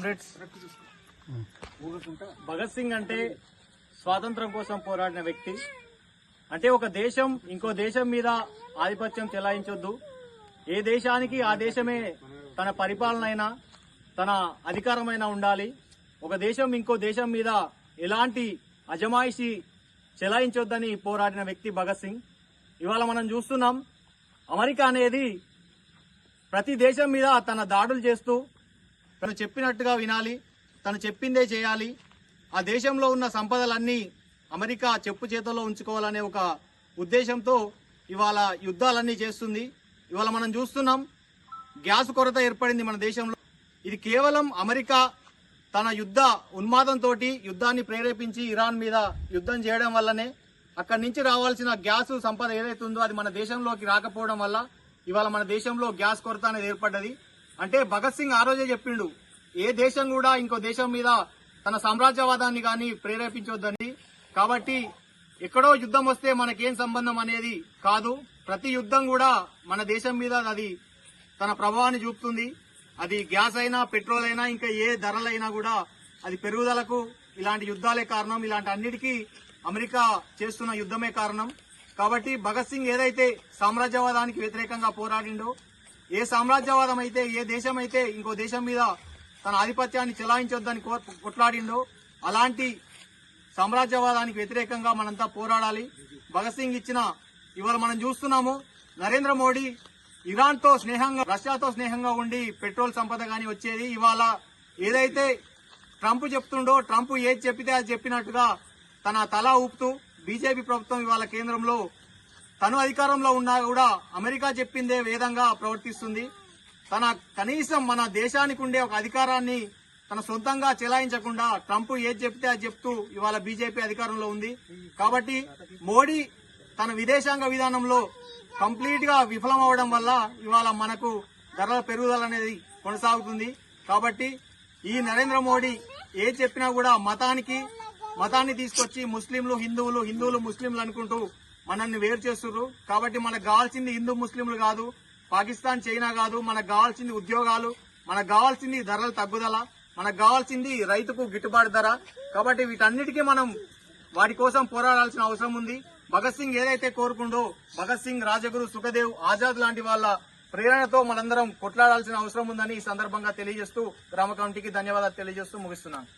Comrades, Bhagat Singh అంటే స్వాతంత్రం కోసం పోరాడిన వ్యక్తి. అంటే ఒక దేశం ఇంకో దేశం మీద ఆధిపత్యం చెలాయించొద్దు, ఏ దేశానికి ఆ దేశమే తన పరిపాలన అయినా తన అధికారమైనా ఉండాలి. ఒక దేశం ఇంకో దేశం మీద ఎలాంటి అజమాయిషి చెలాయించొద్దని పోరాడిన వ్యక్తి భగత్ సింగ్. ఇవాళ మనం చూస్తున్నాం, అమెరికా అనేది ప్రతి దేశం మీద తన దాడులు చేస్తూ తను చెప్పినట్టుగా వినాలి, తను చెప్పిందే చేయాలి, ఆ దేశంలో ఉన్న సంపదలన్నీ అమెరికా చెప్పు చేతుల్లో ఉంచుకోవాలనే ఒక ఉద్దేశంతో ఇవాళ యుద్ధాలన్నీ చేస్తుంది. ఇవాళ మనం చూస్తున్నాం, గ్యాస్ కొరత ఏర్పడింది మన దేశంలో. ఇది కేవలం అమెరికా తన యుద్ధ ఉన్మాదంతో యుద్ధాన్ని ప్రేరేపించి ఇరాన్ మీద యుద్ధం చేయడం వల్లనే అక్కడి నుంచి రావాల్సిన గ్యాస్ సంపద ఏదైతే ఉందో అది మన దేశంలోకి రాకపోవడం వల్ల ఇవాళ మన దేశంలో గ్యాస్ కొరత అనేది ఏర్పడ్డది. అంటే భగత్ సింగ్ ఆ రోజే చెప్పిండు, ఏ దేశం కూడా ఇంకో దేశం మీద తన సామ్రాజ్యవాదాన్ని కానీ ప్రేరేపించొద్దని. కాబట్టి ఎక్కడో యుద్ధం వస్తే మనకేం సంబంధం అనేది కాదు, ప్రతి యుద్ధం కూడా మన దేశం మీద అది తన ప్రభావాన్ని చూపుతుంది. అది గ్యాస్ అయినా పెట్రోల్ అయినా ఇంకా ఏ ధరలైనా కూడా అది పెరుగుదలకు ఇలాంటి యుద్ధాలే కారణం. ఇలాంటి అన్నిటికీ అమెరికా చేస్తున్న యుద్ధమే కారణం. కాబట్టి భగత్ సింగ్ ఏదైతే సామ్రాజ్యవాదానికి వ్యతిరేకంగా పోరాడిండో, ఏ సామ్రాజ్యవాదం అయితే ఏ దేశం అయితే ఇంకో దేశం మీద తన ఆధిపత్యాన్ని చెలాయించొద్దని కొట్లాడిండో అలాంటి సామ్రాజ్యవాదానికి వ్యతిరేకంగా మనంతా పోరాడాలి. భగత్ సింగ్ ఇవాళ మనం చూస్తున్నాము, నరేంద్ర మోడీ ఇరాన్ తో స్నేహంగా రష్యాతో స్నేహంగా ఉండి పెట్రోల్ సంపద గాని వచ్చేది. ఇవాళ ఏదైతే ట్రంప్ చెప్తుండో, ట్రంప్ ఏది చెప్పితే అది చెప్పినట్టుగా తన తల ఊపుతూ బీజేపీ ప్రభుత్వం ఇవాళ కేంద్రంలో తను అధికారంలో ఉన్నా కూడా అమెరికా చెప్పిందే వేదంగా ప్రవర్తిస్తుంది. తన కనీసం మన దేశానికి ఉండే ఒక అధికారాన్ని తన సొంతంగా చెలాయించకుండా ట్రంప్ ఏది చెప్తే అది చెప్తూ ఇవాళ బీజేపీ అధికారంలో ఉంది. కాబట్టి మోడీ తన విదేశాంగ విధానంలో కంప్లీట్ గా విఫలం అవడం వల్ల ఇవాళ మనకు ధరల పెరుగుదల అనేది కొనసాగుతుంది. కాబట్టి ఈ నరేంద్ర మోడీ ఏది చెప్పినా కూడా మతాన్ని తీసుకొచ్చి ముస్లింలు హిందువులు ముస్లింలు అనుకుంటూ మనల్ని వేరు చేస్తున్నారు. కాబట్టి మనకు కావాల్సింది హిందూ ముస్లింలు కాదు, పాకిస్తాన్ చైనా కాదు, మనకు కావాల్సింది ఉద్యోగాలు, మనకు కావాల్సింది ధరల తగ్గుదల, మనకు కావాల్సింది రైతుకు గిట్టుబాటు ధర. కాబట్టి వీటన్నిటికీ మనం వాటి కోసం పోరాడాల్సిన అవసరం ఉంది. భగత్ సింగ్ ఏదైతే కోరుకుండో, భగత్ సింగ్, రాజగురు, సుఖదేవ్, ఆజాద్ లాంటి వాళ్ళ ప్రేరణతో మనందరం కొట్లాడాల్సిన అవసరం ఉందని ఈ సందర్భంగా తెలియజేస్తూ గ్రామ కమిటీకి ధన్యవాదాలు తెలియజేస్తూ ముగిస్తున్నాను.